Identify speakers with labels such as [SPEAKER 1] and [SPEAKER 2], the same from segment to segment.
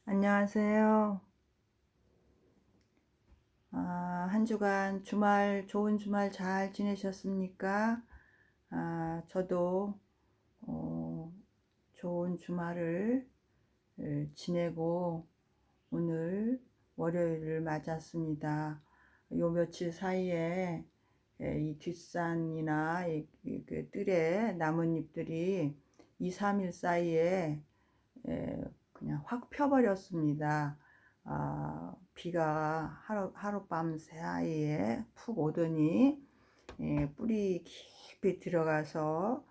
[SPEAKER 1] 안녕하세요. 한 주간 좋은 주말 잘 지내셨습니까? 저도 어, 좋은 주말을 지내고 오늘 월요일을 맞았습니다. 요 며칠 사이에 이 뒷산이나 그 뜰에 나뭇잎들이 2, 3일 사이에 그냥 확 펴버렸습니다. 비가 하룻밤 사이에 푹 오더니 뿌리 깊이 들어가서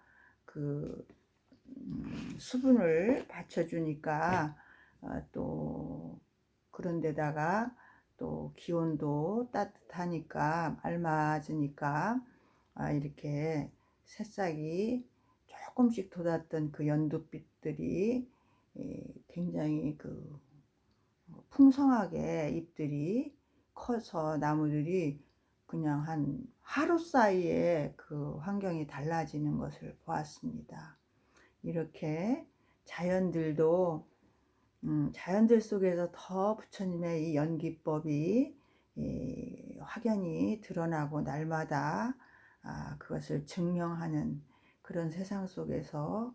[SPEAKER 1] 그 수분을 받쳐주니까 또 그런데다가 또 기온도 따뜻하니까 알맞으니까 이렇게 새싹이 조금씩 돋았던 그 연두빛들이 굉장히 풍성하게 잎들이 커서 나무들이 그냥 한 하루 사이에 그 환경이 달라지는 것을 보았습니다. 이렇게 자연들도 자연들 속에서 더 부처님의 이 연기법이 확연히 드러나고 날마다 그것을 증명하는 그런 세상 속에서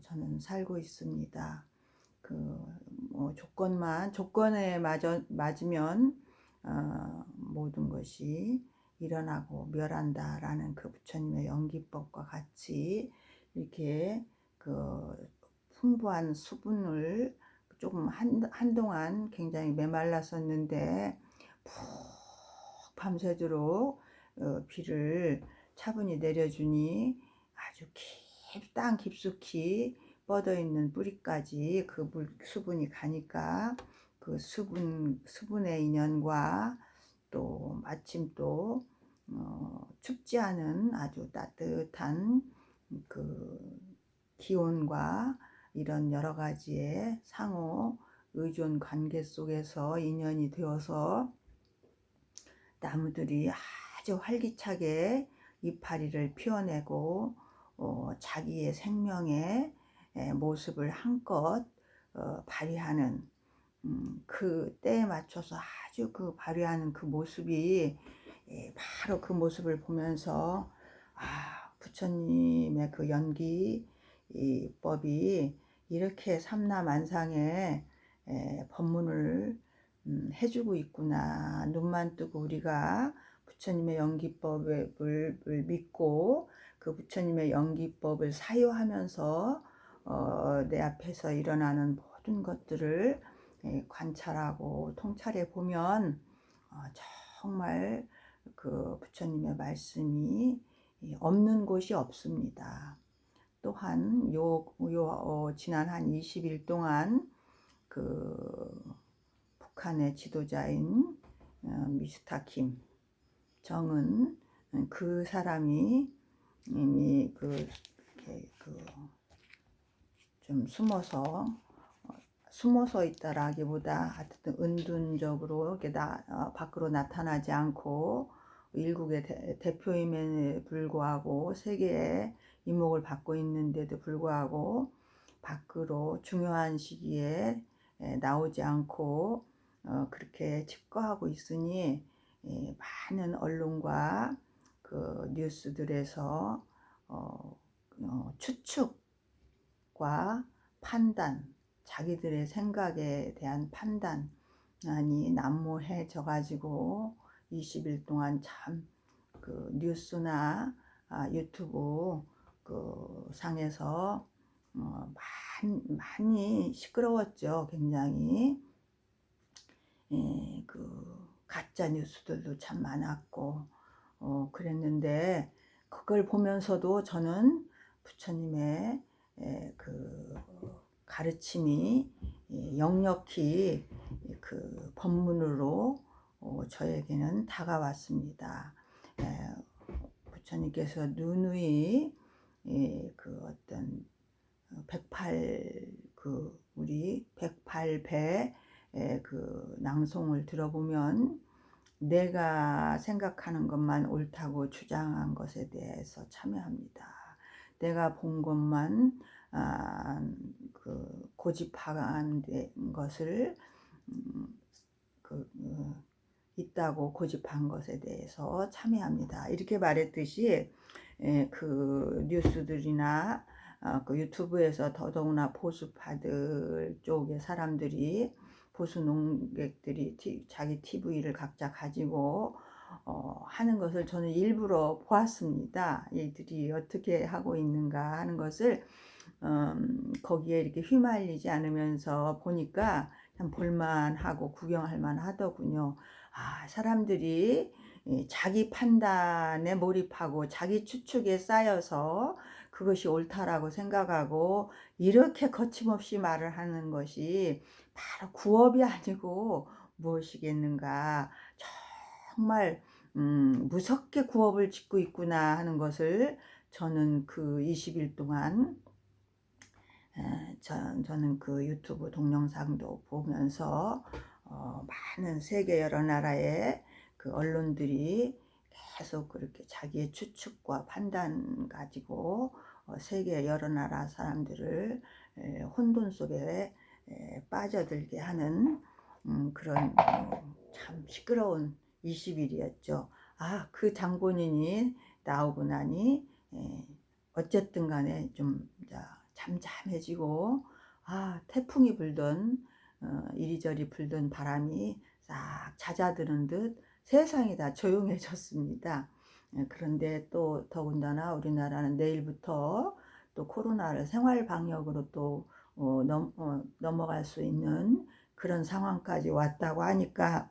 [SPEAKER 1] 저는 살고 있습니다. 조건에 맞으면 모든 것이 일어나고 멸한다라는 그 부처님의 연기법과 같이 이렇게 그 풍부한 수분을 조금 한동안 굉장히 메말랐었는데 푹 밤새도록 비를 차분히 내려주니 아주 땅 깊숙이 뻗어 있는 뿌리까지 그 수분이 가니까 그 수분의 인연과 또 마침 또 춥지 않은 아주 따뜻한 그 기온과 이런 여러 가지의 상호 의존 관계 속에서 인연이 되어서 나무들이 아주 활기차게 이파리를 피워내고 자기의 생명의 모습을 한껏 발휘하는 그 때에 맞춰서 아주 그 발휘하는 그 모습이 바로 그 모습을 보면서 부처님의 그 연기 이 법이 이렇게 삼라만상의 법문을 해주고 있구나. 눈만 뜨고 우리가 부처님의 연기법을 믿고 그 부처님의 연기법을 사유하면서 내 앞에서 일어나는 모든 것들을 관찰하고 통찰해 보면 정말 그 부처님의 말씀이 없는 곳이 없습니다. 또한 지난 한 20일 동안 그 북한의 지도자인 미스터 김 정은 그 사람이 이미 좀 숨어서 있다라기보다 하여튼 은둔적으로 이렇게 밖으로 나타나지 않고 일국의 대표임에 불구하고 세계의 이목을 받고 있는데도 불구하고 밖으로 중요한 시기에 나오지 않고 그렇게 칩거하고 있으니 많은 언론과 그 뉴스들에서 추측과 판단, 자기들의 생각에 대한 판단이 난무해져 가지고 20일 동안 참 그 뉴스나 유튜브 그 상에서 많이 시끄러웠죠. 굉장히 그 가짜 뉴스들도 참 많았고 그랬는데 그걸 보면서도 저는 부처님의 그 가르침이 역력히 그 법문으로 저에게는 다가왔습니다. 부처님께서 누누이 그 어떤 108배 그 낭송을 들어보면 내가 생각하는 것만 옳다고 주장한 것에 대해서 참여합니다. 내가 본 것만 그 고집한 것을 있다고 고집한 것에 대해서 참여합니다. 이렇게 말했듯이 그 뉴스들이나 그 유튜브에서 더더구나 보수파들 쪽의 사람들이, 보수 농객들이 자기 TV를 각자 가지고 하는 것을 저는 일부러 보았습니다. 이들이 어떻게 하고 있는가 하는 것을 거기에 이렇게 휘말리지 않으면서 보니까 참 볼만하고 구경할 만하더군요. 사람들이 자기 판단에 몰입하고 자기 추측에 쌓여서 그것이 옳다라고 생각하고 이렇게 거침없이 말을 하는 것이 바로 구업이 아니고 무엇이겠는가. 정말 무섭게 구업을 짓고 있구나 하는 것을 저는 그 20일 동안 저는 그 유튜브 동영상도 보면서 많은 세계 여러 나라의 그 언론들이 계속 그렇게 자기의 추측과 판단 가지고 세계 여러 나라 사람들을 혼돈 속에 빠져들게 하는 그런 참 시끄러운 20일이었죠. 그 장본인이 나오고 나니 어쨌든 간에 좀 잠잠해지고 태풍이 불던 이리저리 불던 바람이 싹 잦아드는 듯 세상이 다 조용해졌습니다. 그런데 또 더군다나 우리나라는 내일부터 또 코로나를 생활 방역으로 또 넘어갈 수 있는 그런 상황까지 왔다고 하니까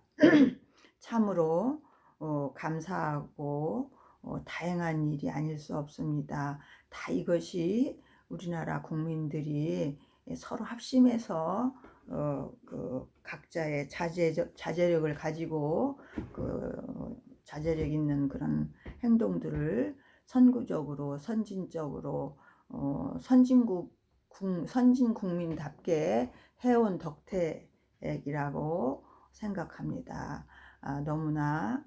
[SPEAKER 1] 참으로 감사하고 다행한 일이 아닐 수 없습니다. 다 이것이 우리나라 국민들이 서로 합심해서 그 각자의 자제력을 가지고 그 자제력 있는 그런 행동들을 선구적으로 선진적으로 선진 국민답게 해온 덕택이라고 생각합니다. 너무나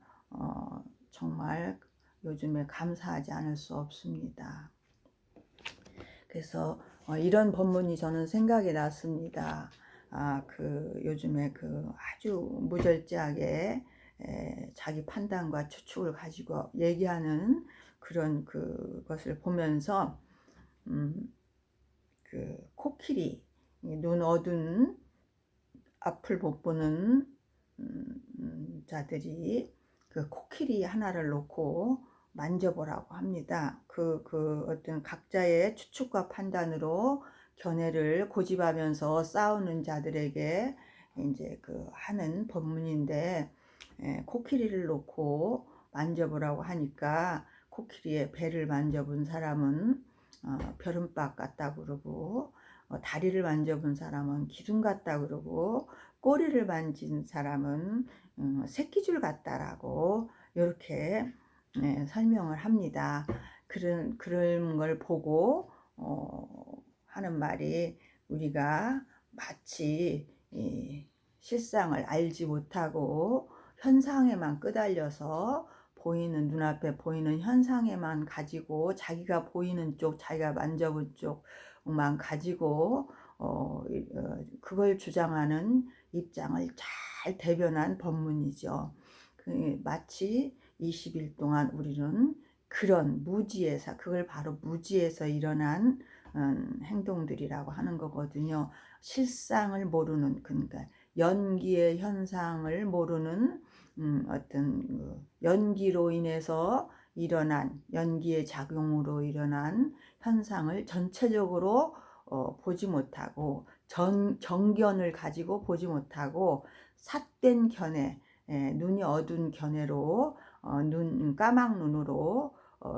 [SPEAKER 1] 정말 요즘에 감사하지 않을 수 없습니다. 그래서 이런 본문이 저는 생각이 났습니다. 그 요즘에 그 아주 무절제하게 자기 판단과 추측을 가지고 얘기하는 그런 그것을 보면서 그 코끼리, 눈 어두운 앞을 못 보는 자들이 그 코끼리 하나를 놓고 만져보라고 합니다. 그 어떤 각자의 추측과 판단으로 견해를 고집하면서 싸우는 자들에게 이제 그 하는 법문인데, 코끼리를 놓고 만져보라고 하니까 코끼리의 배를 만져본 사람은 벼른박 같다 그러고, 다리를 만져본 사람은 기둥 같다 그러고, 꼬리를 만진 사람은 새끼줄 같다라고 이렇게 설명을 합니다. 그런 걸 보고 하는 말이, 우리가 마치 실상을 알지 못하고 현상에만 끄달려서 보이는, 눈앞에 보이는 현상에만 가지고 자기가 보이는 쪽, 자기가 만져본 쪽만 가지고 그걸 주장하는 입장을 잘 대변한 법문이죠. 마치 20일 동안 우리는 그런 무지에서, 그걸 바로 무지에서 일어난 행동들이라고 하는 거거든요. 실상을 모르는, 그러니까 연기의 현상을 모르는 어떤 연기로 인해서 일어난, 연기의 작용으로 일어난 현상을 전체적으로 보지 못하고 정견을 가지고 보지 못하고 삿된 견해, 눈이 어두운 견해로 까막 눈으로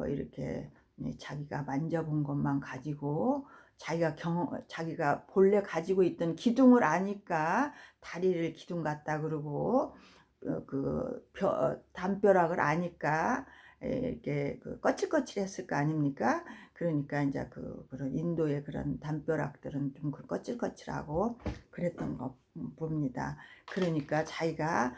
[SPEAKER 1] 이렇게 자기가 만져본 것만 가지고 자기가 본래 가지고 있던 기둥을 아니까 다리를 기둥 같다 그러고, 담벼락을 아니까 이렇게 거칠거칠했을 거 아닙니까? 그러니까 이제 그런 인도의 그런 담벼락들은 좀 거칠거칠하고 그랬던 거 봅니다. 그러니까 자기가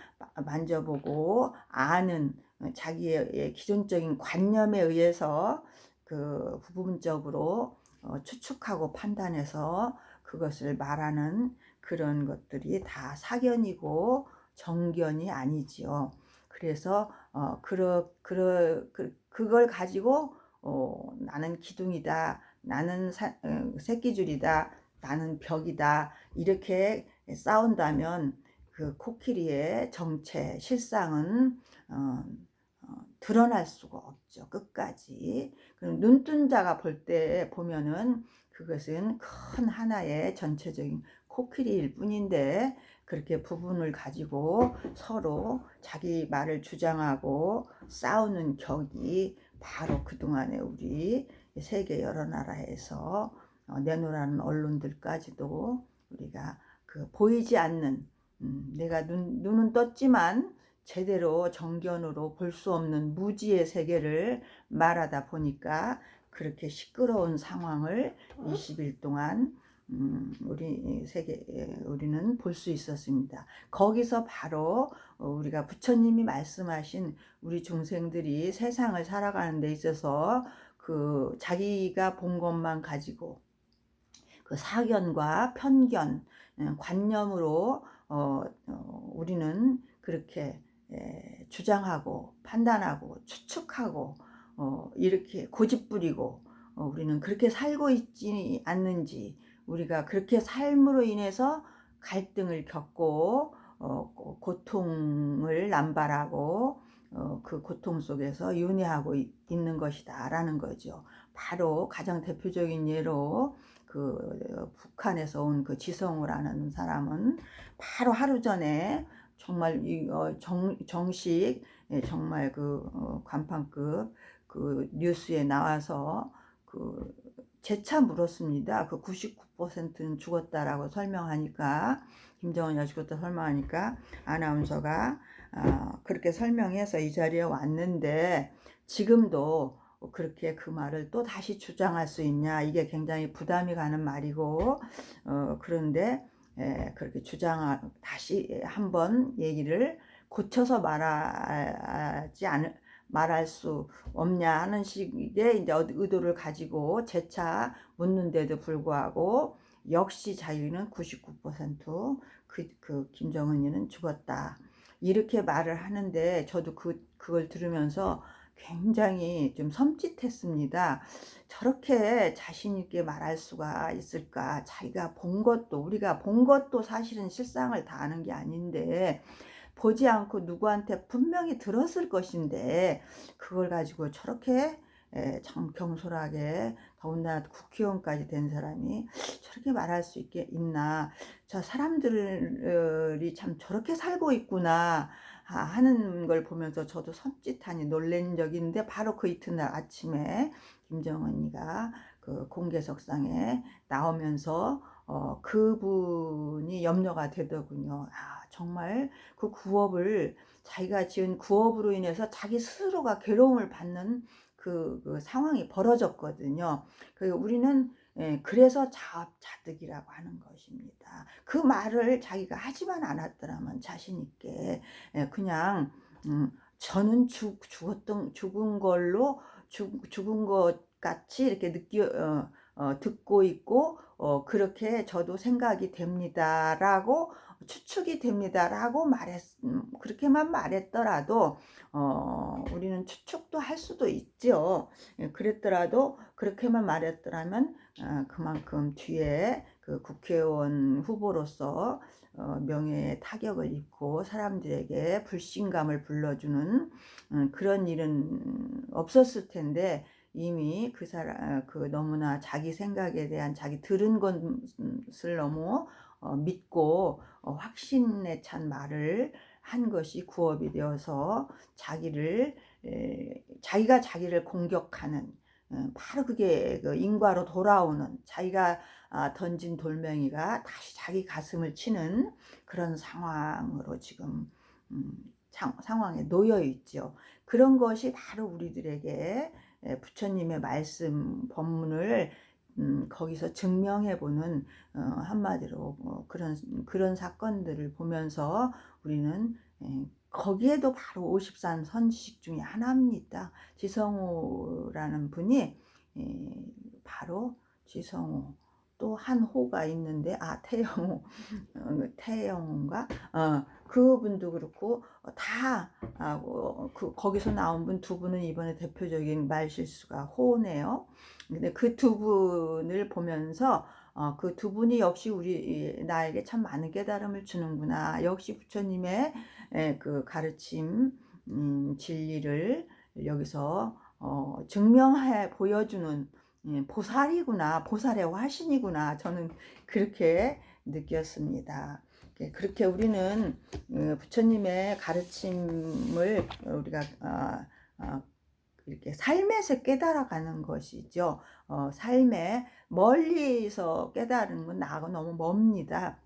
[SPEAKER 1] 만져보고 아는 자기의 기존적인 관념에 의해서 그 부분적으로 추측하고 판단해서 그것을 말하는 그런 것들이 다 사견이고 정견이 아니지요. 그래서 그걸 가지고 나는 기둥이다, 나는 새끼줄이다, 나는 벽이다, 이렇게 싸운다면 그 코끼리의 정체, 실상은 어, 드러날 수가 없죠. 끝까지. 그럼 눈뜬 자가 볼 때 보면은 그것은 큰 하나의 전체적인 코끼리일 뿐인데, 그렇게 부분을 가지고 서로 자기 말을 주장하고 싸우는 격이 바로 그동안에 우리 세계 여러 나라에서 내노라는 언론들까지도 우리가 그 보이지 않는, 내가 눈은 떴지만 제대로 정견으로 볼 수 없는 무지의 세계를 말하다 보니까 그렇게 시끄러운 상황을 20일 동안 우리는 볼 수 있었습니다. 거기서 바로 우리가 부처님이 말씀하신 우리 중생들이 세상을 살아가는 데 있어서 그 자기가 본 것만 가지고 그 사견과 편견, 관념으로 우리는 그렇게 주장하고 판단하고 추측하고 이렇게 고집부리고 우리는 그렇게 살고 있지 않는지, 우리가 그렇게 삶으로 인해서 갈등을 겪고 고통을 남발하고 그 고통 속에서 윤회하고 있는 것이다 라는 거죠. 바로 가장 대표적인 예로 그 북한에서 온 그 지성우라는 사람은 바로 하루 전에 정말 정식 정말 그 간판급 그 뉴스에 나와서 그 재차 물었습니다. 그 99%는 죽었다라고 설명하니까, 김정은이 죽었다 설명하니까 아나운서가 그렇게 설명해서 이 자리에 왔는데, 지금도 그렇게 그 말을 또 다시 주장할 수 있냐, 이게 굉장히 부담이 가는 말이고, 그런데 그렇게 다시 한번 얘기를 고쳐서 말할 수 없냐 하는 식의 이제 의도를 가지고 재차 묻는데도 불구하고 역시 자기는 99% 그 김정은이는 죽었다, 이렇게 말을 하는데, 저도 그걸 들으면서 굉장히 좀 섬찟했습니다. 저렇게 자신 있게 말할 수가 있을까? 자기가 본 것도, 우리가 본 것도 사실은 실상을 다 아는 게 아닌데, 보지 않고 누구한테 분명히 들었을 것인데 그걸 가지고 저렇게 참 경솔하게, 더군다나 국회의원까지 된 사람이 저렇게 말할 수 있나, 저 사람들이 참 저렇게 살고 있구나 하는 걸 보면서 저도 섬찟하니 놀란 적이 있는데, 바로 그 이튿날 아침에 김정은이가 그 공개석상에 나오면서 그분이 염려가 되더군요. 정말 그 구업을, 자기가 지은 구업으로 인해서 자기 스스로가 괴로움을 받는 그 상황이 벌어졌거든요. 우리는 그래서 자업자득이라고 하는 것입니다. 그 말을 자기가 하지만 않았더라면 자신 있게 그냥 저는 죽은 걸로 죽은 것 같이 이렇게 듣고 있고 그렇게 저도 생각이 됩니다라고, 추측이 됩니다라고 그렇게만 말했더라도 우리는 추측도 할 수도 있죠. 그랬더라도 그렇게만 말했더라면 그만큼 뒤에 그 국회의원 후보로서 명예의 타격을 입고 사람들에게 불신감을 불러주는 그런 일은 없었을 텐데, 이미 그 너무나 자기 생각에 대한, 자기 들은 것을 너무 믿고 확신에 찬 말을 한 것이 구업이 되어서 자기가 자기를 공격하는, 바로 그게 그 인과로 돌아오는, 자기가 던진 돌멩이가 다시 자기 가슴을 치는 그런 상황으로 지금 상황에 놓여 있죠. 그런 것이 바로 우리들에게 부처님의 말씀 법문을 거기서 증명해보는, 한마디로 그런 사건들을 보면서 우리는 거기에도 바로 53 선지식 중에 하나입니다. 지성우라는 분이 바로 지성호, 또 한 호가 있는데, 태영호, 태영호인가? 그분도 그렇고, 거기서 나온 분 두 분은 이번에 대표적인 말실수가 호네요. 근데 그 두 분을 보면서 그 두 분이 역시 나에게 참 많은 깨달음을 주는구나. 역시 부처님의 그 가르침, 진리를 여기서 증명해 보여주는 보살이구나, 보살의 화신이구나. 저는 그렇게 느꼈습니다. 그렇게 우리는 부처님의 가르침을 우리가 이렇게 삶에서 깨달아가는 것이죠. 삶에 멀리서 깨달은 건 나하고 너무 멉니다.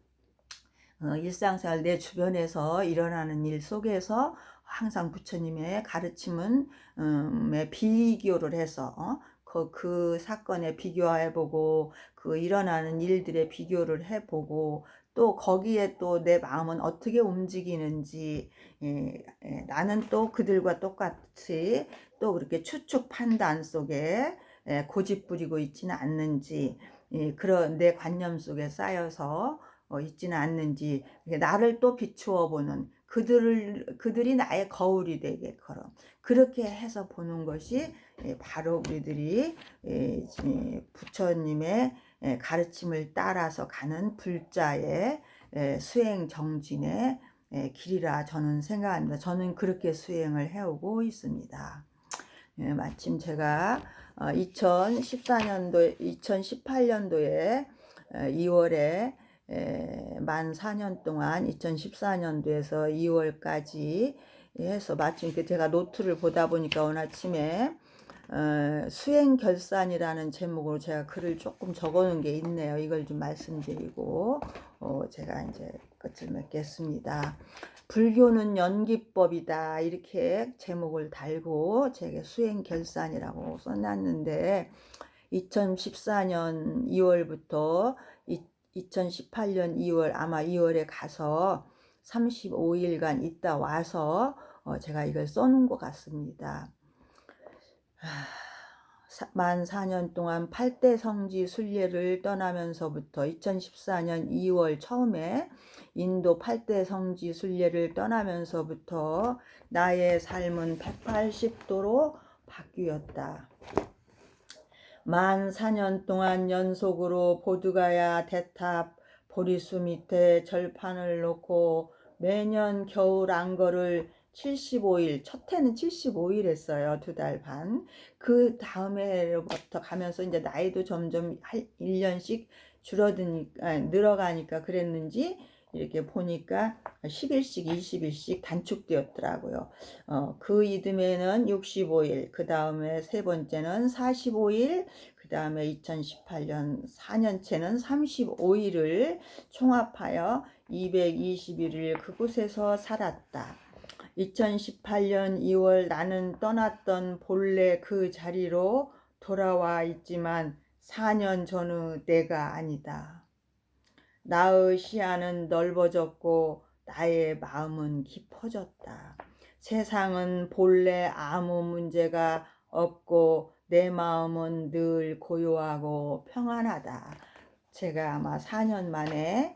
[SPEAKER 1] 일상생활 내 주변에서 일어나는 일 속에서 항상 부처님의 가르침은 비교를 해서 그 사건에 비교해보고 그 일어나는 일들에 비교를 해보고 또 거기에 또 내 마음은 어떻게 움직이는지 나는 또 그들과 똑같이 또 그렇게 추측 판단 속에 고집 부리고 있지는 않는지 그런 내 관념 속에 쌓여서 있지는 않는지 나를 또 비추어 보는 그들이 나의 거울이 되게끔 그렇게 해서 보는 것이 바로 우리들이 부처님의 가르침을 따라서 가는 불자의 수행 정진의 길이라 저는 생각합니다. 저는 그렇게 수행을 해오고 있습니다. 마침 제가 2018년도에 2월에 만 4년 동안 2014년도에서 2월까지 해서 마침 제가 노트를 보다 보니까 오늘 아침에 수행 결산이라는 제목으로 제가 글을 조금 적어 놓은 게 있네요. 이걸 좀 말씀드리고 제가 이제 끝을 맺겠습니다. 불교는 연기법이다 이렇게 제목을 달고 제가 수행 결산이라고 써놨는데 2014년 2월부터 2018년 2월 아마 2월에 가서 35일간 있다 와서 제가 이걸 써놓은 것 같습니다. 만 4년 동안 8대 성지 순례를 떠나면서부터 2014년 2월 처음에 인도 8대 성지 순례를 떠나면서부터 나의 삶은 180도로 바뀌었다. 만 4년 동안 연속으로 보드가야 대탑 보리수 밑에 절판을 놓고 매년 겨울 안거를 75일, 첫 해는 75일 했어요. 2달 반. 그 다음에부터 가면서 이제 나이도 점점 1년씩 늘어가니까 그랬는지 이렇게 보니까 10일씩 20일씩 단축되었더라고요. 그 이듬해는 65일, 그 다음에 세 번째는 45일, 그 다음에 2018년 4년째는 35일을 총합하여 221일 그곳에서 살았다. 2018년 2월 나는 떠났던 본래 그 자리로 돌아와 있지만 4년 전의 내가 아니다. 나의 시야는 넓어졌고 나의 마음은 깊어졌다. 세상은 본래 아무 문제가 없고 내 마음은 늘 고요하고 평안하다. 제가 아마 4년 만에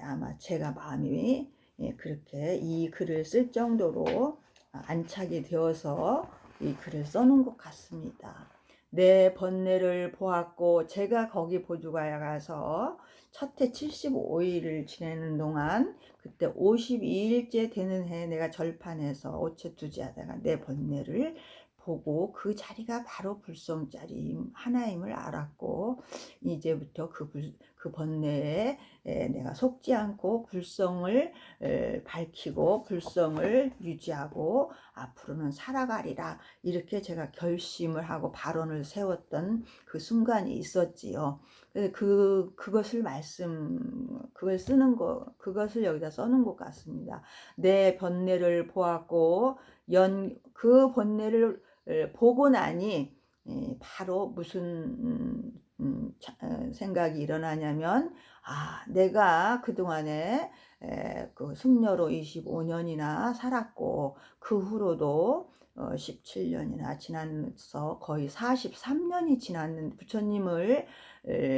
[SPEAKER 1] 아마 제가 마음이 그렇게 이 글을 쓸 정도로 안착이 되어서 이 글을 써놓은 것 같습니다. 내 번뇌를 보았고 제가 거기 보두가야 가서 첫해 75일을 지내는 동안 그때 52일째 되는 해 내가 절판해서 오체투지하다가 내 번뇌를 보고 그 자리가 바로 불성자리 하나임을 알았고 이제부터 그 번뇌에 내가 속지 않고 불성을 밝히고 불성을 유지하고 앞으로는 살아가리라 이렇게 제가 결심을 하고 발언을 세웠던 그 순간이 있었지요. 그것을 그것을 여기다 써놓은 것 같습니다. 내 번뇌를 보았고 그 번뇌를 보고 나니 바로 무슨 생각이 일어나냐면 내가 그동안에 그 숙녀로 25년이나 살았고 그 후로도 17년이나 지나서 거의 43년이 지났는 부처님을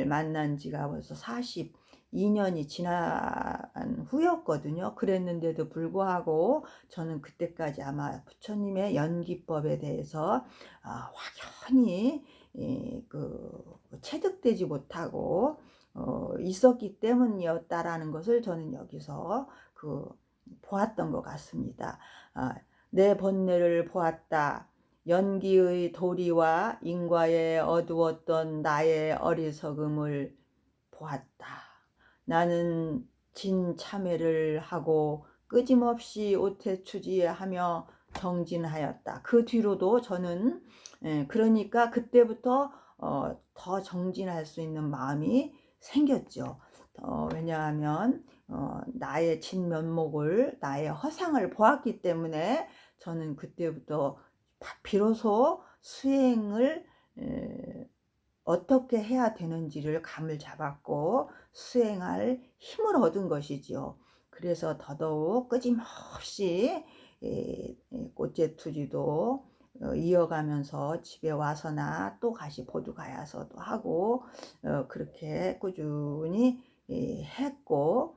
[SPEAKER 1] 만난 지가 벌써 42년이 지난 후였거든요. 그랬는데도 불구하고 저는 그때까지 아마 부처님의 연기법에 대해서 확연히 체득되지 못하고 있었기 때문이었다라는 것을 저는 여기서 보았던 것 같습니다. 내 번뇌를 보았다. 연기의 도리와 인과에 어두웠던 나의 어리석음을 보았다. 나는 진참회를 하고 끊임없이 오태추지하며 정진하였다. 그 뒤로도 저는 그러니까 그때부터 더 정진할 수 있는 마음이 생겼죠. 왜냐하면 나의 진면목을, 나의 허상을 보았기 때문에 저는 그때부터 비로소 수행을 어떻게 해야 되는지를 감을 잡았고 수행할 힘을 얻은 것이지요. 그래서 더더욱 끊임없이 꽃제투지도 이어가면서 집에 와서나 또 다시 보두가야서도 하고 그렇게 꾸준히 했고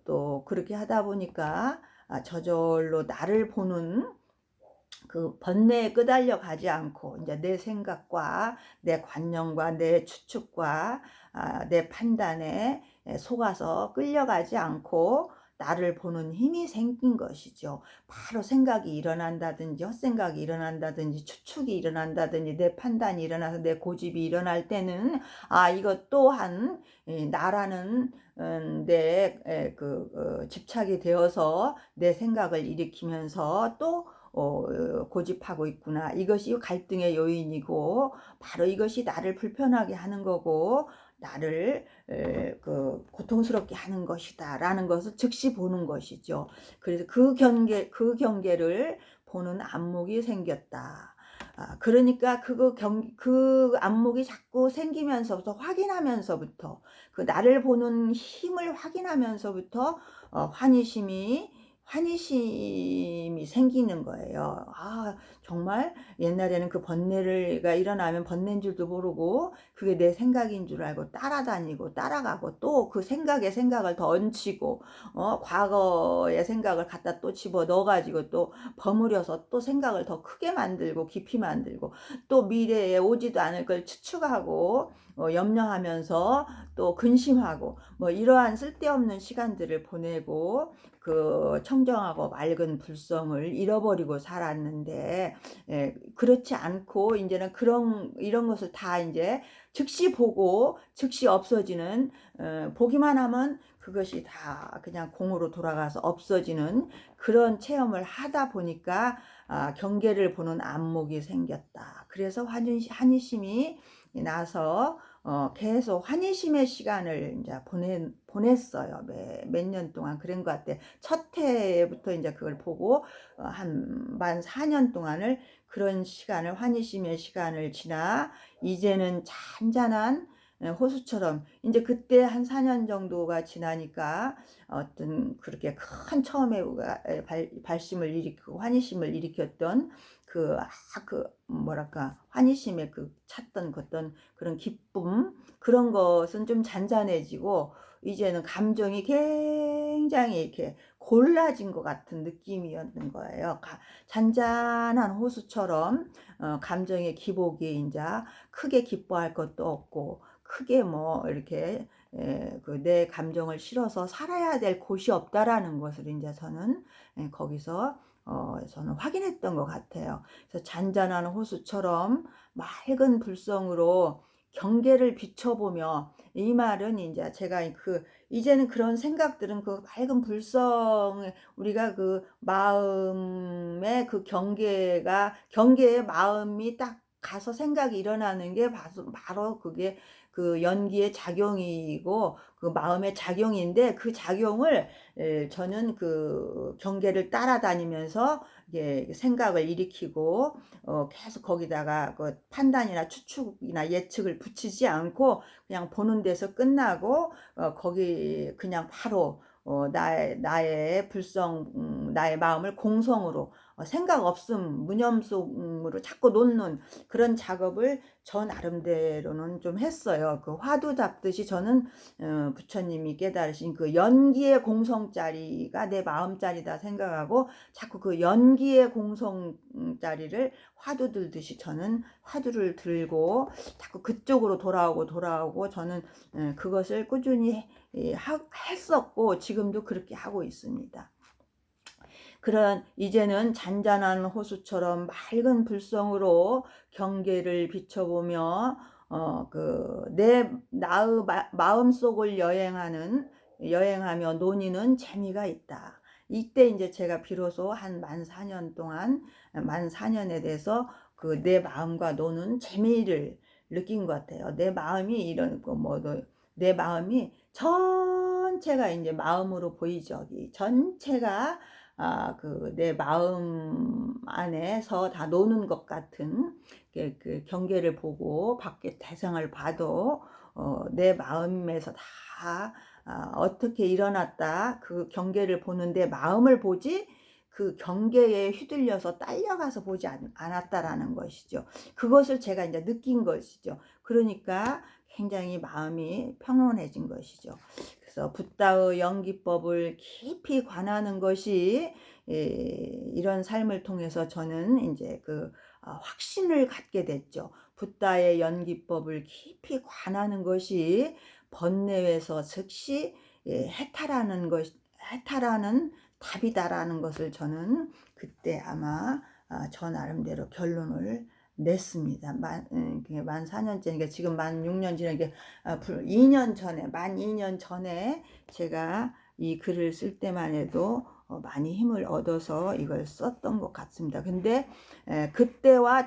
[SPEAKER 1] 또 그렇게 하다 보니까 저절로 나를 보는 그 번뇌에 끄달려 가지 않고 이제 내 생각과 내 관념과 내 추측과 내 판단에 속아서 끌려가지 않고 나를 보는 힘이 생긴 것이죠. 바로 생각이 일어난다든지 헛생각이 일어난다든지 추측이 일어난다든지 내 판단이 일어나서 내 고집이 일어날 때는 이것 또한 나라는 내 집착이 되어서 내 생각을 일으키면서 또 고집하고 있구나. 이것이 갈등의 요인이고 바로 이것이 나를 불편하게 하는 거고 나를 고통스럽게 하는 것이다 라는 것을 즉시 보는 것이죠. 그래서 그 경계를 보는 안목이 생겼다. 그러니까 그 안목이 자꾸 생기면서부터 확인하면서부터 그 나를 보는 힘을 확인하면서부터 환희심이 생기는 거예요. 정말 옛날에는 그 번뇌가 일어나면 번뇌인 줄도 모르고 그게 내 생각인 줄 알고 따라다니고 따라가고 또 그 생각을 더 얹히고 과거의 생각을 갖다 또 집어 넣어가지고 또 버무려서 또 생각을 더 크게 만들고 깊이 만들고 또 미래에 오지도 않을 걸 추측하고 염려하면서 또 근심하고 이러한 쓸데없는 시간들을 보내고 그 청정하고 맑은 불성을 잃어버리고 살았는데 그렇지 않고 이제는 이런 것을 다 이제 즉시 보고 즉시 없어지는 보기만 하면 그것이 다 그냥 공으로 돌아가서 없어지는 그런 체험을 하다 보니까 경계를 보는 안목이 생겼다. 그래서 환희심이 나서 계속 환희심의 시간을 이제 보냈어요. 몇 년 동안 그런 것 같아. 첫 해부터 이제 그걸 보고 만 4년 동안을 그런 시간을 환희심의 시간을 지나 이제는 잔잔한 호수처럼 이제 그때 한 4년 정도가 지나니까 어떤 그렇게 큰 처음에 발심을 일으키고 환희심을 일으켰던 뭐랄까 환희심에 찾던 어떤 그런 기쁨 그런 것은 좀 잔잔해지고 이제는 감정이 굉장히 이렇게 골라진 것 같은 느낌이었는 거예요. 잔잔한 호수처럼 감정의 기복이 이제 크게 기뻐할 것도 없고 크게 이렇게 내 감정을 실어서 살아야 될 곳이 없다라는 것을 이제 저는 거기서 저는 확인했던 것 같아요. 그래서 잔잔한 호수처럼 맑은 불성으로 경계를 비춰보며 이 말은 이제 제가 이제는 그런 생각들은 그 맑은 불성 우리가 그 마음의 그 경계에 마음이 딱 가서 생각이 일어나는 게 바로 그게 그 연기의 작용이고 그 마음의 작용인데, 그 작용을 저는 그 경계를 따라다니면서 이게 생각을 일으키고 계속 거기다가 그 판단이나 추측이나 예측을 붙이지 않고 그냥 보는 데서 끝나고 거기 그냥 바로 나의 나의 마음을 공성으로 생각 없음 무념성으로 자꾸 놓는 그런 작업을 저 나름대로는 좀 했어요. 그 화두 잡듯이 저는 부처님이 깨달으신 그 연기의 공성자리가 내 마음자리다 생각하고 자꾸 그 연기의 공성자리를 화두 들듯이 저는 화두를 들고 자꾸 그쪽으로 돌아오고 저는 그것을 꾸준히 했었고 지금도 그렇게 하고 있습니다. 그런 이제는 잔잔한 호수처럼 맑은 불성으로 경계를 비춰보며 그 내 나의 마음속을 여행하며 논의는 재미가 있다. 이때 이제 제가 비로소 한 만 4년 동안 만 4년에 대해서 그 내 마음과 노는 재미를 느낀 것 같아요. 내 마음이 이런 내 마음이 전체가 이제 마음으로 보이죠. 이 전체가 그 내 마음 안에서 다 노는 것 같은 그 경계를 보고 밖에 대상을 봐도 내 마음에서 다 어떻게 일어났다 그 경계를 보는데 마음을 보지 그 경계에 휘둘려서 딸려가서 보지 않았다라는 것이죠. 그것을 제가 이제 느낀 것이죠. 그러니까 굉장히 마음이 평온해진 것이죠. 그래서 붓다의 연기법을 깊이 관하는 것이 이런 삶을 통해서 저는 이제 그 확신을 갖게 됐죠. 붓다의 연기법을 깊이 관하는 것이 번뇌에서 즉시 해탈하는 답이다라는 것을 저는 그때 아마 저 나름대로 결론을 냈습니다. 만 4년째, 그러니까 지금 만 6년 지나게 2년 전에, 만 2년 전에 제가 이 글을 쓸 때만 해도 많이 힘을 얻어서 이걸 썼던 것 같습니다. 근데 그때와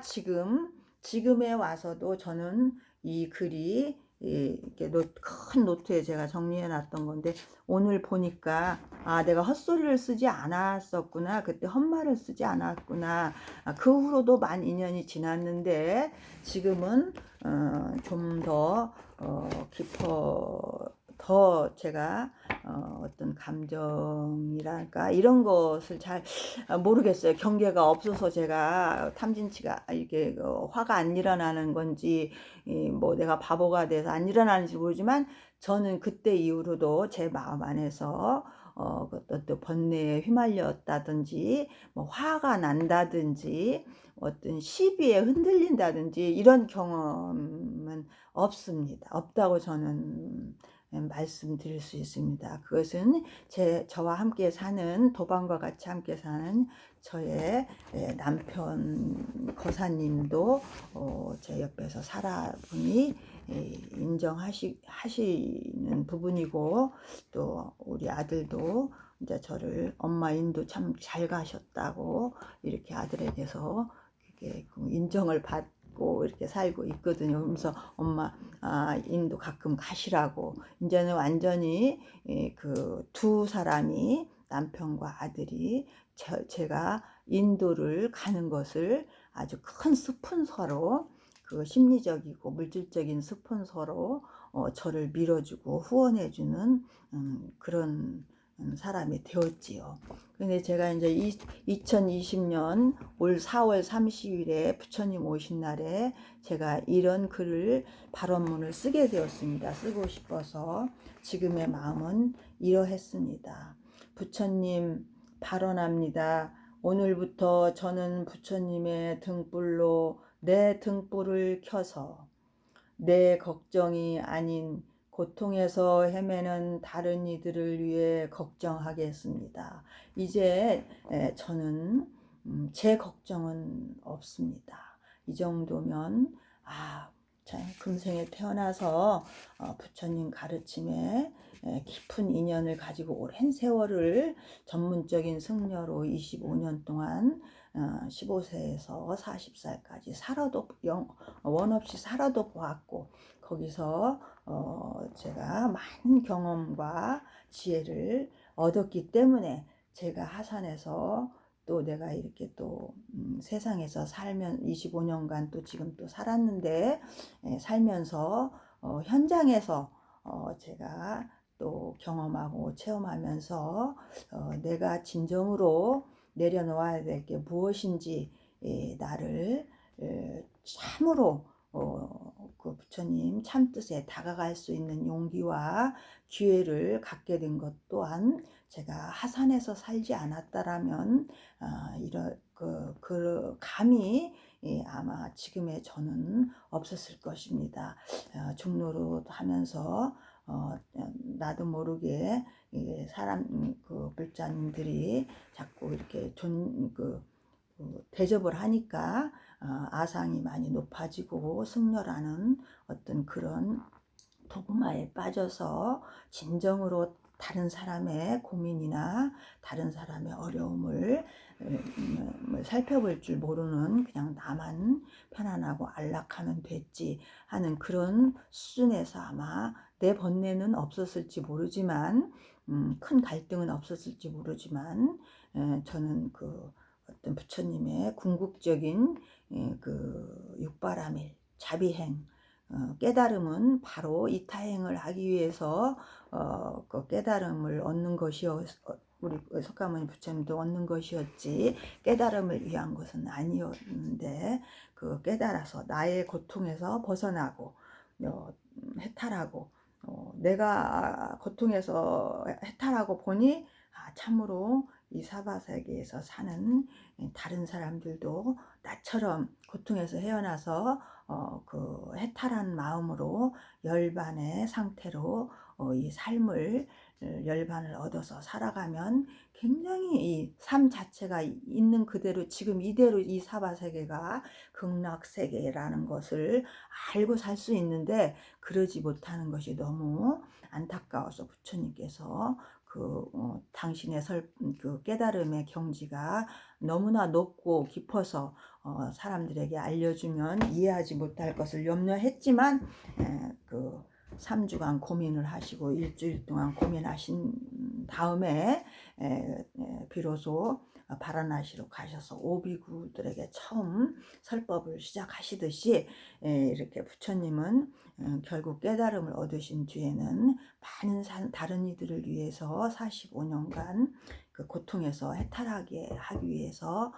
[SPEAKER 1] 지금에 와서도 저는 이 글이 이렇게 큰 노트에 제가 정리해 놨던 건데 오늘 보니까 내가 헛소리를 쓰지 않았었구나, 그때 헛말을 쓰지 않았구나. 그 후로도 만 2년이 지났는데 지금은 좀 더 더 제가 어떤 감정이랄까 이런 것을 잘 모르겠어요. 경계가 없어서 제가 탐진치가 이게 화가 안 일어나는 건지 뭐 내가 바보가 돼서 안 일어나는지 모르지만 저는 그때 이후로도 제 마음 안에서 어떤 번뇌에 휘말렸다든지 뭐 화가 난다든지 어떤 시비에 흔들린다든지 이런 경험은 없습니다. 없다고 저는 말씀드릴 수 있습니다. 그것은 저와 함께 사는 도방과 같이 함께 사는 저의 남편 거사님도 제 옆에서 살아보니 인정하시는 부분이고 또 우리 아들도 이제 저를 엄마 인도 참 잘 가셨다고 이렇게 아들에게서 이렇게 인정을 받고 이렇게 살고 있거든요. 그러면서 엄마 인도 가끔 가시라고. 이제는 완전히 그 두 사람이 남편과 아들이 제가 인도를 가는 것을 아주 큰 스폰서로 그 심리적이고 물질적인 스폰서로 저를 밀어주고 후원해주는 그런 사람이 되었지요. 근데 제가 이제 2020년 올 4월 30일에 부처님 오신 날에 제가 이런 글을 발언문을 쓰게 되었습니다. 쓰고 싶어서. 지금의 마음은 이러했습니다. 부처님 발언합니다. 오늘부터 저는 부처님의 등불로 내 등불을 켜서 내 걱정이 아닌 고통에서 헤매는 다른 이들을 위해 걱정하겠습니다. 이제 저는 제 걱정은 없습니다. 이 정도면 참 금생에 태어나서 부처님 가르침에 깊은 인연을 가지고 오랜 세월을 전문적인 승려로 25년 동안 15세에서 40살까지 원 없이 살아도 보았고 거기서 제가 많은 경험과 지혜를 얻었기 때문에 제가 하산해서 또 내가 이렇게 또 세상에서 살면 25년간 또 지금 또 살았는데, 살면서 현장에서 제가 또 경험하고 체험하면서 내가 진정으로 내려놓아야 될 게 무엇인지, 나를 참으로 그 부처님 참뜻에 다가갈 수 있는 용기와 기회를 갖게 된 것 또한, 제가 하산해서 살지 않았다라면 이런 그 감이 아마 지금의 저는 없었을 것입니다. 중노릇 하면서 나도 모르게 사람 그 불자님들이 자꾸 이렇게 대접을 하니까 아상이 많이 높아지고 승려라는 어떤 그런 도구마에 빠져서 진정으로 다른 사람의 고민이나 다른 사람의 어려움을 살펴볼 줄 모르는, 그냥 나만 편안하고 안락하면 됐지 하는 그런 수준에서 아마 내 번뇌는 없었을지 모르지만, 큰 갈등은 없었을지 모르지만, 저는 그 어떤 부처님의 궁극적인 그 육바라밀 자비행, 깨달음은 바로 이타행을 하기 위해서 그 깨달음을 얻는 것이었, 우리 석가모니 부처님도 얻는 것이었지 깨달음을 위한 것은 아니었는데, 그 깨달아서 나의 고통에서 벗어나고 해탈하고, 내가 고통에서 해탈하고 보니 참으로 이 사바세계에서 사는 다른 사람들도 나처럼 고통에서 헤어나서 그 해탈한 마음으로 열반의 상태로 이 삶을 열반을 얻어서 살아가면 굉장히 이 삶 자체가 있는 그대로 지금 이대로 이 사바세계가 극락세계라는 것을 알고 살 수 있는데, 그러지 못하는 것이 너무 안타까워서 부처님께서 당신의 그 깨달음의 경지가 너무나 높고 깊어서 사람들에게 알려주면 이해하지 못할 것을 염려했지만, 그 3주간 고민을 하시고 일주일 동안 고민하신 다음에 비로소 바라나시로 가셔서 오비구들에게 처음 설법을 시작하시듯이, 이렇게 부처님은 결국 깨달음을 얻으신 뒤에는 많은 다른 이들을 위해서 45년간 그 고통에서 해탈하게 하기 위해서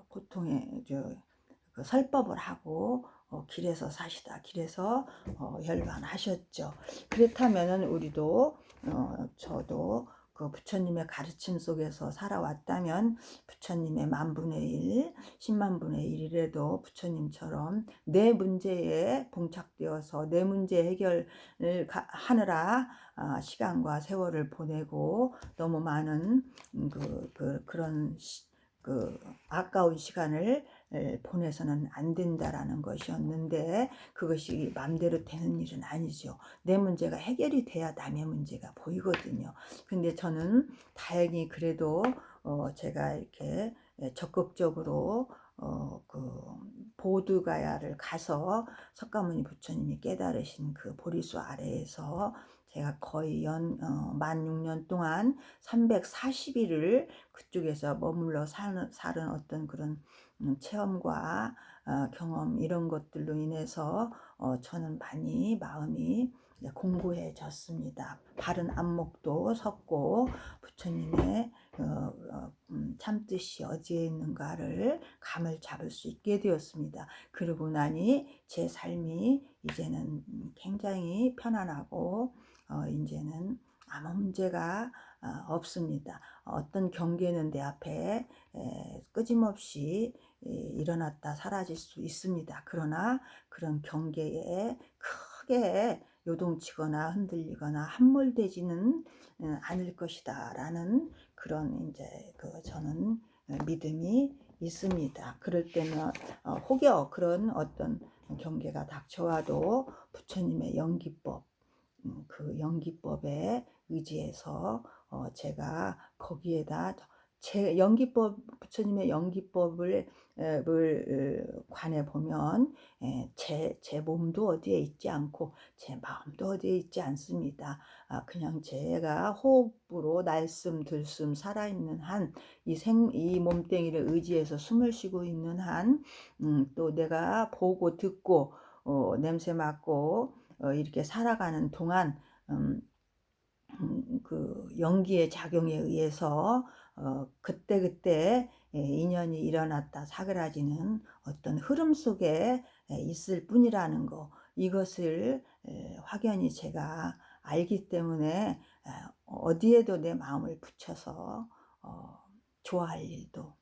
[SPEAKER 1] 고통의 그 설법을 하고 길에서 사시다 길에서 열반하셨죠. 그렇다면은 우리도 저도 그 부처님의 가르침 속에서 살아왔다면, 부처님의 만분의 일, 10만분의 1이라도 부처님처럼 내 문제에 봉착되어서 내 문제 해결을 하느라 시간과 세월을 보내고 너무 많은 그런 아까운 시간을 보내서는 안 된다라는 것이었는데, 그것이 마음대로 되는 일은 아니죠. 내 문제가 해결이 돼야 남의 문제가 보이거든요. 근데 저는 다행히 그래도 제가 이렇게 적극적으로 그 보드가야를 가서 석가모니 부처님이 깨달으신 그 보리수 아래에서 제가 거의 16,000년 동안 340일을 그쪽에서 머물러 사는 어떤 그런 체험과 경험, 이런 것들로 인해서 저는 많이 마음이 공고해졌습니다. 바른 안목도 섰고, 부처님의 참뜻이 어디에 있는가를 감을 잡을 수 있게 되었습니다. 그러고 나니 제 삶이 이제는 굉장히 편안하고 이제는 아무 문제가 없습니다. 어떤 경계는 내 앞에 끊임없이 일어났다 사라질 수 있습니다. 그러나 그런 경계에 크게 요동치거나 흔들리거나 함몰되지는 않을 것이다 라는 그런 이제 저는 믿음이 있습니다. 그럴 때는 혹여 그런 어떤 경계가 닥쳐와도 부처님의 연기법, 그 연기법에 의지해서 제가 거기에다 제 연기법 부처님의 연기법을 관해 보면 제 몸도 어디에 있지 않고 제 마음도 어디에 있지 않습니다. 그냥 제가 호흡으로 날숨 들숨 살아있는 한 이 몸뚱이를 의지해서 숨을 쉬고 있는 한 또 내가 보고 듣고 냄새 맡고 이렇게 살아가는 동안 그 연기의 작용에 의해서 그때그때 인연이 일어났다 사그라지는 어떤 흐름 속에 있을 뿐이라는 거, 이것을 확연히 제가 알기 때문에 어디에도 내 마음을 붙여서 좋아할 일도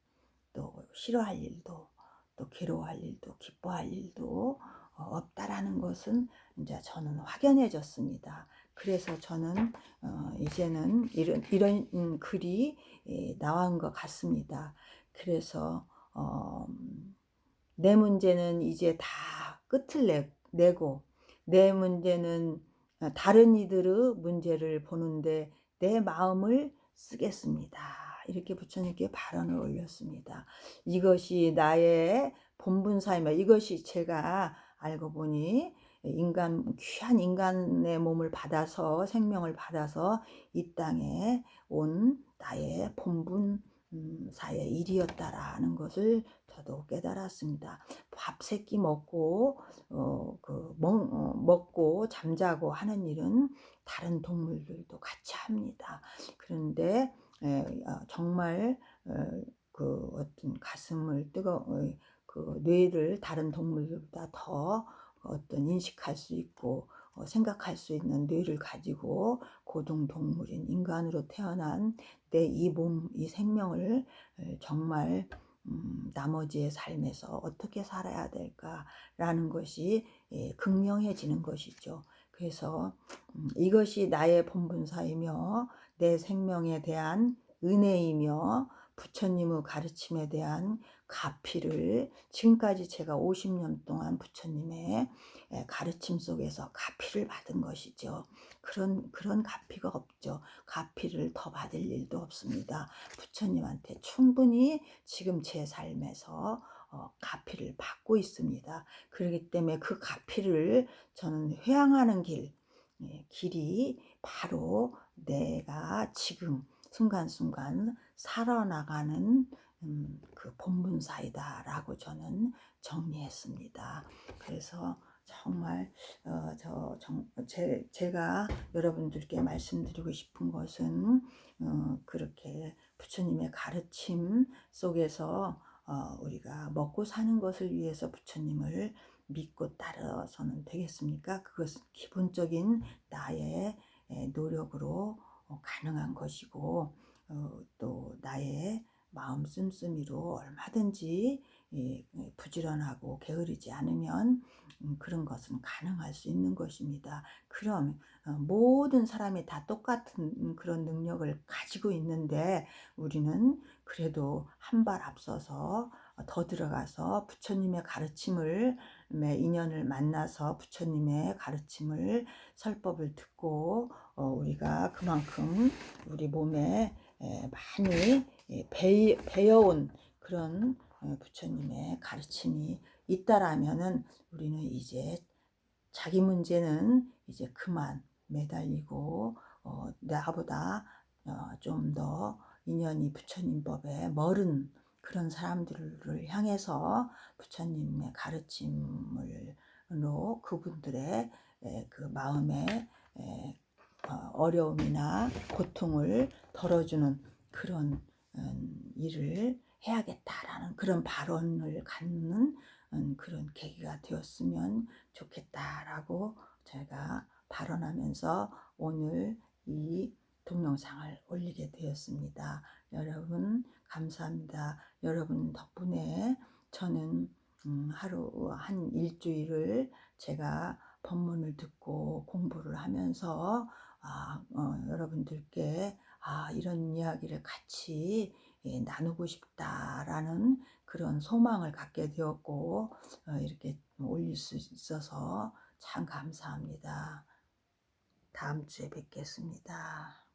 [SPEAKER 1] 또 싫어할 일도 또 괴로워할 일도 기뻐할 일도 없다라는 것은 이제 저는 확연해졌습니다. 그래서 저는 이제는 이런 글이 나온 것 같습니다. 그래서 내 문제는 이제 다 끝을 내고 내 문제는 다른 이들의 문제를 보는데 내 마음을 쓰겠습니다. 이렇게 부처님께 발언을 올렸습니다. 이것이 나의 본분사이며 이것이 제가 알고 보니 귀한 인간의 몸을 받아서 생명을 받아서 이 땅에 온 나의 본분사의 일이었다라는 것을 저도 깨달았습니다. 밥 세 끼 먹고 먹고 잠자고 하는 일은 다른 동물들도 같이 합니다. 그런데 정말 그 어떤 가슴을 그 뇌를 다른 동물들보다 더 어떤 인식할 수 있고 생각할 수 있는 뇌를 가지고 고등동물인 인간으로 태어난 내 이 몸, 이 생명을 정말 나머지의 삶에서 어떻게 살아야 될까라는 것이 극명해지는 것이죠. 그래서 이것이 나의 본분사이며 내 생명에 대한 은혜이며 부처님의 가르침에 대한 가피를 지금까지 제가 50년 동안 부처님의 가르침 속에서 가피를 받은 것이죠. 그런 가피가 없죠. 가피를 더 받을 일도 없습니다. 부처님한테 충분히 지금 제 삶에서 가피를 받고 있습니다. 그렇기 때문에 그 가피를 저는 회항하는 길이 바로 내가 지금 순간순간 살아나가는 그 본분사이다라고 저는 정리했습니다. 그래서 정말 제가 여러분들께 말씀드리고 싶은 것은 그렇게 부처님의 가르침 속에서 우리가 먹고 사는 것을 위해서 부처님을 믿고 따라서는 되겠습니까? 그것은 기본적인 나의 노력으로 가능한 것이고 또 나의 마음 씀씀이로 얼마든지 부지런하고 게으르지 않으면 그런 것은 가능할 수 있는 것입니다. 그럼 모든 사람이 다 똑같은 그런 능력을 가지고 있는데 우리는 그래도 한 발 앞서서 더 들어가서 부처님의 가르침을 인연을 만나서 부처님의 가르침을 설법을 듣고 우리가 그만큼 우리 몸에 많이 배워온 그런 부처님의 가르침이 있다라면은 우리는 이제 자기 문제는 이제 그만 매달리고 나보다 좀 더 인연이 부처님 법에 멀은 그런 사람들을 향해서 부처님의 가르침으로 그분들의 그 마음의 어려움이나 고통을 덜어주는 그런 일을 해야겠다라는 그런 발언을 갖는 그런 계기가 되었으면 좋겠다라고 제가 발언하면서 오늘 이 동영상을 올리게 되었습니다. 여러분 감사합니다. 여러분 덕분에 저는 하루 한 일주일을 제가 법문을 듣고 공부를 하면서 여러분들께 이런 이야기를 같이 나누고 싶다라는 그런 소망을 갖게 되었고 이렇게 올릴 수 있어서 참 감사합니다. 다음 주에 뵙겠습니다.